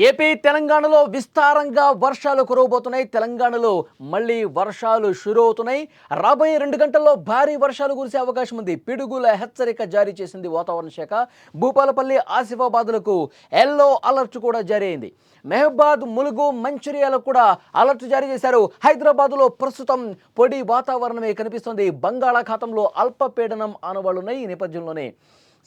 AP తెలంగాణలో విస్తారంగా వర్షాలు కురవబోతున్నాయి. తెలంగాణలో మళ్ళీ వర్షాలు షురూ అవుతున్నాయి. రాబోయే 2 గంటల్లో భారీ వర్షాలు కురిసే అవకాశం ఉంది. పిడుగుల హెచ్చరిక జారీ చేసింది వాతావరణ శాఖ. భూపాలపల్లి, ఆసిఫాబాద్లకు యెల్లో అలర్ట్ కూడా జారీ అయింది. మహబూబాద్, ములుగు, మంచిర్యాలకు కూడా అలర్ట్ జారీ చేశారు. హైదరాబాద్లో ప్రస్తుతం పొడి వాతావరణమే కనిపిస్తుంది. బంగాళాఖాతంలో అల్పపీడనం ఆనవాళ్లున్నాయి. ఈ నేపథ్యంలోనే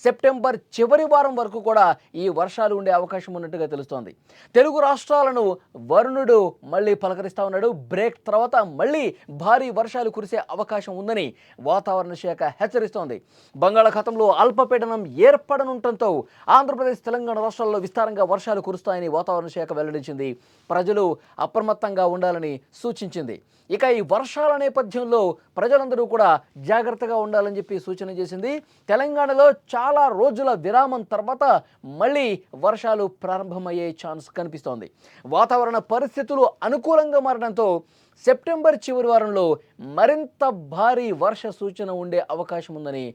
సెప్టెంబర్ చివరి వారం వరకు కూడా ఈ వర్షాలు ఉండే అవకాశం ఉన్నట్టుగా తెలుస్తోంది. తెలుగు రాష్ట్రాలను వరుణుడు మళ్ళీ పలకరిస్తా ఉన్నాడు. బ్రేక్ తర్వాత మళ్ళీ భారీ వర్షాలు కురిసే అవకాశం ఉందని వాతావరణ శాఖ హెచ్చరిస్తోంది. బంగాళాఖాతంలో అల్పపీడనం ఏర్పడనుండటంతో ఆంధ్రప్రదేశ్, తెలంగాణ రాష్ట్రాల్లో విస్తారంగా వర్షాలు కురుస్తాయని వాతావరణ శాఖ వెల్లడించింది. ప్రజలు అప్రమత్తంగా ఉండాలని సూచించింది. ఇక ఈ వర్షాల నేపథ్యంలో ప్రజలందరూ కూడా జాగ్రత్తగా ఉండాలని చెప్పి సూచన చేసింది. తెలంగాణలో చాలా రోజుల విరామం తర్వాత మళ్ళీ వర్షాలు ప్రారంభమయ్యే ఛాన్స్ కనిపిస్తోంది. వాతావరణ పరిస్థితులు అనుకూలంగా మారడంతో సెప్టెంబర్ చివరి వారంలో మరింత భారీ వర్ష సూచన ఉండే అవకాశం ఉందని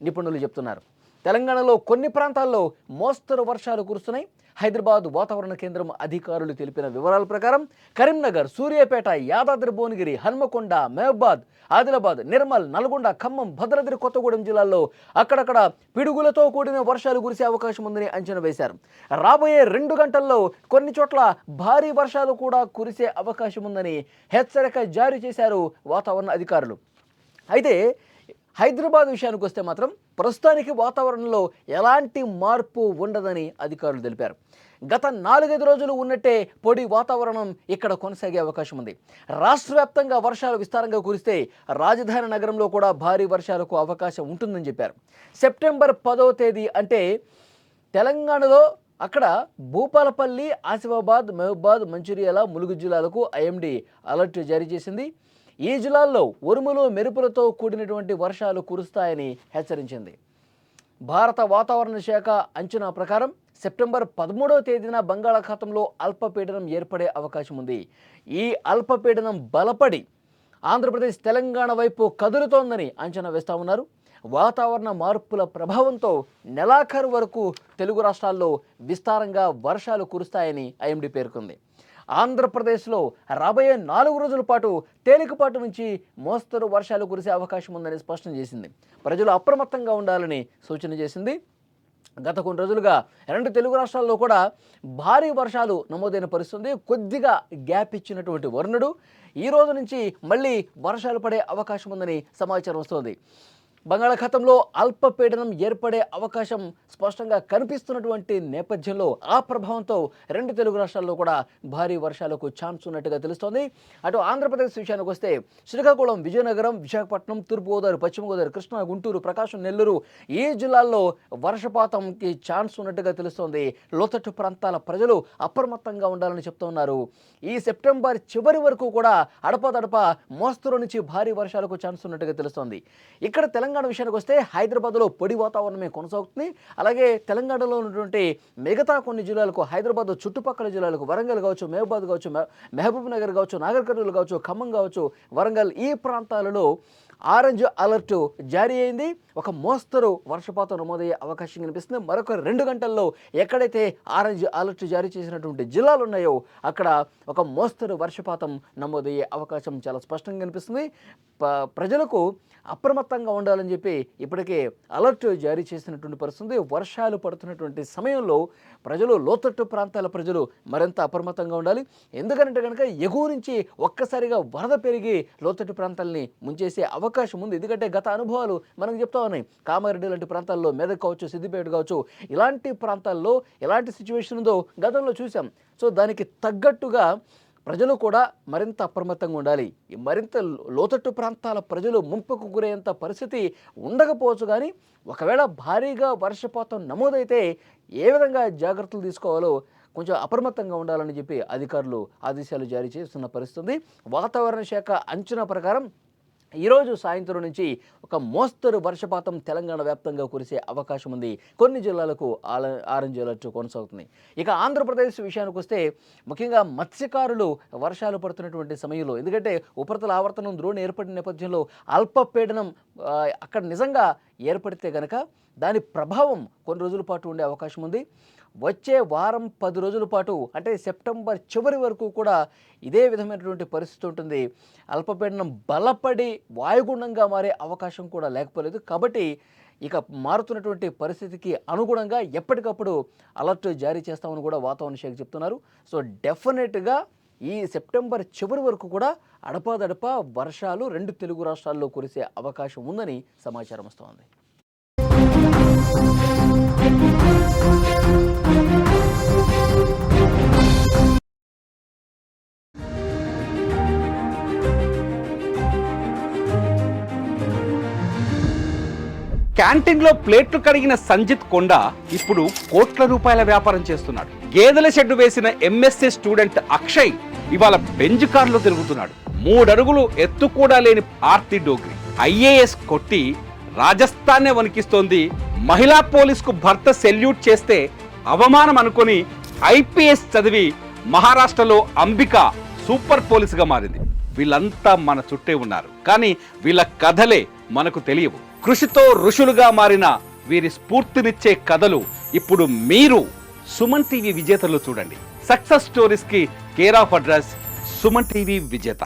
నిపుణులు చెప్తున్నారు. తెలంగాణలో కొన్ని ప్రాంతాల్లో మోస్తరు వర్షాలు కురుస్తున్నాయి. హైదరాబాద్ వాతావరణ కేంద్రం అధికారులు తెలిపిన వివరాల ప్రకారం కరీంనగర్, సూర్యాపేట, యాదాద్రి భువనగిరి, హన్మకొండ, మహబూబాద్, ఆదిలాబాద్, నిర్మల్, నల్గొండ, ఖమ్మం, భద్రాద్రి కొత్తగూడెం జిల్లాల్లో అక్కడక్కడ పిడుగులతో కూడిన వర్షాలు కురిసే అవకాశం ఉందని అంచనా వేశారు. రాబోయే 2 గంటల్లో కొన్ని చోట్ల భారీ వర్షాలు కూడా కురిసే అవకాశం ఉందని హెచ్చరిక జారీ చేశారు వాతావరణ అధికారులు. అయితే హైదరాబాద్ విషయానికి వస్తే మాత్రం ప్రస్తుతానికి వాతావరణంలో ఎలాంటి మార్పు ఉండదని అధికారులు తెలిపారు. గత 4-5 రోజులు ఉన్నట్టే పొడి వాతావరణం ఇక్కడ కొనసాగే అవకాశం ఉంది. రాష్ట్ర వ్యాప్తంగా వర్షాలు విస్తారంగా కురిస్తే రాజధాని నగరంలో కూడా భారీ వర్షాలకు అవకాశం ఉంటుందని చెప్పారు. సెప్టెంబర్ 10వ తేదీ అంటే తెలంగాణలో అక్కడ భూపాలపల్లి, ఆసిఫాబాద్, మహబూబాద్, మంచిర్యాల, ములుగు జిల్లాలకు ఐఎండీ అలర్ట్ జారీ చేసింది. ఈ జిల్లాల్లో ఉరుములు, మెరుపులతో కూడినటువంటి వర్షాలు కురుస్తాయని హెచ్చరించింది. భారత వాతావరణ శాఖ అంచనా ప్రకారం సెప్టెంబర్ 13వ తేదీన బంగాళాఖాతంలో అల్పపీడనం ఏర్పడే అవకాశం ఉంది. ఈ అల్పపీడనం బలపడి ఆంధ్రప్రదేశ్, తెలంగాణ వైపు కదులుతోందని అంచనా వేస్తూ ఉన్నారు. వాతావరణ మార్పుల ప్రభావంతో నెలాఖరు వరకు తెలుగు రాష్ట్రాల్లో విస్తారంగా వర్షాలు కురుస్తాయని ఐఎండీ పేర్కొంది. ఆంధ్రప్రదేశ్లో రాబోయే 4 రోజుల పాటు తేలికపాటి నుంచి మోస్తరు వర్షాలు కురిసే అవకాశం ఉందని స్పష్టం చేసింది. ప్రజలు అప్రమత్తంగా ఉండాలని సూచన చేసింది. గత కొన్ని రోజులుగా 2 తెలుగు రాష్ట్రాల్లో కూడా భారీ వర్షాలు నమోదైన పరిస్థితుంది. కొద్దిగా గ్యాప్ ఇచ్చినటువంటి వరుణుడు ఈ రోజు నుంచి మళ్ళీ వర్షాలు పడే అవకాశం ఉందని సమాచారం వస్తోంది. బంగాళాఖాతంలో అల్పపీడనం ఏర్పడే అవకాశం స్పష్టంగా కనిపిస్తున్నటువంటి నేపథ్యంలో ఆ ప్రభావంతో 2 తెలుగు రాష్ట్రాల్లో కూడా భారీ వర్షాలకు ఛాన్స్ ఉన్నట్టుగా తెలుస్తోంది. అటు ఆంధ్రప్రదేశ్ విషయానికి వస్తే శ్రీకాకుళం, విజయనగరం, విశాఖపట్నం, తూర్పుగోదావరి, పశ్చిమ గోదావరి, కృష్ణా, గుంటూరు, ప్రకాశం, నెల్లూరు ఈ జిల్లాల్లో వర్షపాతంకి ఛాన్స్ ఉన్నట్టుగా తెలుస్తోంది. లోతట్టు ప్రాంతాల ప్రజలు అప్రమత్తంగా ఉండాలని చెప్తూ ఉన్నారు. ఈ సెప్టెంబర్ చివరి వరకు కూడా అడపాదడప మోస్తరు నుంచి భారీ వర్షాలకు ఛాన్స్ ఉన్నట్టుగా తెలుస్తోంది. ఇక్కడ తెలంగాణ విషయానికి వస్తే హైదరాబాద్లో పొడి వాతావరణమే కొనసాగుతుంది. అలాగే తెలంగాణలో ఉన్నటువంటి మిగతా కొన్ని జిల్లాలకు, హైదరాబాద్ చుట్టుపక్కల జిల్లాలకు, వరంగల్ కావచ్చు, మహబూబాద్ కావచ్చు, మహబూబ్ నగర్ కావచ్చు, నాగర్ కర్నూలు కావచ్చు, ఖమ్మం కావచ్చు, వరంగల్ ఈ ప్రాంతాలలో ఆరెంజ్ అలర్ట్ జారీ అయింది. ఒక మోస్తరు వర్షపాతం నమోదయ్యే అవకాశం కనిపిస్తుంది. మరొక 2 గంటల్లో ఎక్కడైతే ఆరెంజ్ అలర్ట్ జారీ చేసినటువంటి జిల్లాలు ఉన్నాయో అక్కడ ఒక మోస్తరు వర్షపాతం నమోదయ్యే అవకాశం చాలా స్పష్టంగా కనిపిస్తుంది. ప్రజలకు అప్రమత్తంగా ఉండాలని చెప్పి ఇప్పటికే అలర్ట్ జారీ చేసినటువంటి పరిస్థితి. వర్షాలు పడుతున్నటువంటి సమయంలో ప్రజలు, లోతట్టు ప్రాంతాల ప్రజలు మరింత అప్రమత్తంగా ఉండాలి. ఎందుకంటే కనుక ఎగువ నుంచి ఒక్కసారిగా వరద పెరిగి లోతట్టు ప్రాంతాలని ముంచేసే అవకాశం ఉంది. ఎందుకంటే గత అనుభవాలు మనకు చెప్తా ఉన్నాయి. కామారెడ్డి లాంటి ప్రాంతాల్లో, మెదక్ కావచ్చు, సిద్దిపేట కావచ్చు, ఇలాంటి ప్రాంతాల్లో ఎలాంటి సిచ్యువేషన్ ఉందో గతంలో చూసాం. సో దానికి తగ్గట్టుగా ప్రజలు కూడా మరింత అప్రమత్తంగా ఉండాలి. మరింత లోతట్టు ప్రాంతాల ప్రజలు ముంపుకు గురయ్యేంత పరిస్థితి ఉండకపోవచ్చు, కానీ ఒకవేళ భారీగా వర్షపాతం నమోదైతే ఏ విధంగా జాగ్రత్తలు తీసుకోవాలో కొంచెం అప్రమత్తంగా ఉండాలని చెప్పి అధికారులు ఆదేశాలు జారీ చేస్తున్న పరిస్థితి. వాతావరణ శాఖ అంచనా ప్రకారం ఈరోజు సాయంత్రం నుంచి ఒక మోస్తరు వర్షపాతం తెలంగాణ వ్యాప్తంగా కురిసే అవకాశం ఉంది. కొన్ని జిల్లాలకు ఆరెంజ్ అలర్ట్ కొనసాగుతుంది. ఇక ఆంధ్రప్రదేశ్ విషయానికి వస్తే ముఖ్యంగా మత్స్యకారులు వర్షాలు పడుతున్నటువంటి సమయంలో, ఎందుకంటే ఉపరితల ఆవర్తనం ద్రోణి ఏర్పడిన నేపథ్యంలో అల్పపీడనం అక్కడ నిజంగా ఏర్పడితే గనక దాని ప్రభావం కొన్ని రోజుల పాటు ఉండే అవకాశం ఉంది. వచ్చే వారం 10 రోజుల పాటు అంటే సెప్టెంబర్ చివరి వరకు కూడా ఇదే విధమైనటువంటి పరిస్థితి ఉంటుంది. అల్పపీడనం బలపడి వాయుగుండంగా మారే అవకాశం కూడా లేకపోలేదు. కాబట్టి ఇక మారుతున్నటువంటి పరిస్థితికి అనుగుణంగా ఎప్పటికప్పుడు అలర్ట్ జారీ చేస్తామని కూడా వాతావరణ శాఖ చెప్తున్నారు. సో డెఫినెట్గా ఈ సెప్టెంబర్ చివరి వరకు కూడా అడపాదడపా వర్షాలు 2 తెలుగు రాష్ట్రాల్లో కురిసే అవకాశం ఉందని సమాచారం వస్తోంది. క్యాంటీన్లో ప్లేట్లు కడిగిన సంజిత్ కొండ ఇప్పుడు కోట్ల రూపాయల వ్యాపారం చేస్తున్నాడు. గేదెల షెడ్డు వేసిన ఎంఎస్సీ స్టూడెంట్ అక్షయ్ ఇవాళ బెంజ్ కార్లో తిరుగుతున్నాడు. 3 అడుగులు ఎత్తు కూడా లేని ఆర్తి డోగ్రి ఐఏఎస్ కొట్టి రాజస్థాన్నే వణికిస్తోంది. మహిళా పోలీసుకు భర్త సెల్యూట్ చేస్తే అవమానం అనుకొని ఐపీఎస్ చదివి మహారాష్ట్రలో అంబిక సూపర్ పోలీసుగా మారింది. వీళ్ళంతా మన చుట్టే ఉన్నారు, కానీ వీళ్ళ కథలే మనకు తెలియవు. కృషితో ఋషులుగా మారిన వీరి స్ఫూర్తినిచ్చే కథలు ఇప్పుడు మీరు సుమన్ టీవీ విజేతలు చూడండి. సక్సెస్ స్టోరీస్ కి care of address Suman TV విజేత.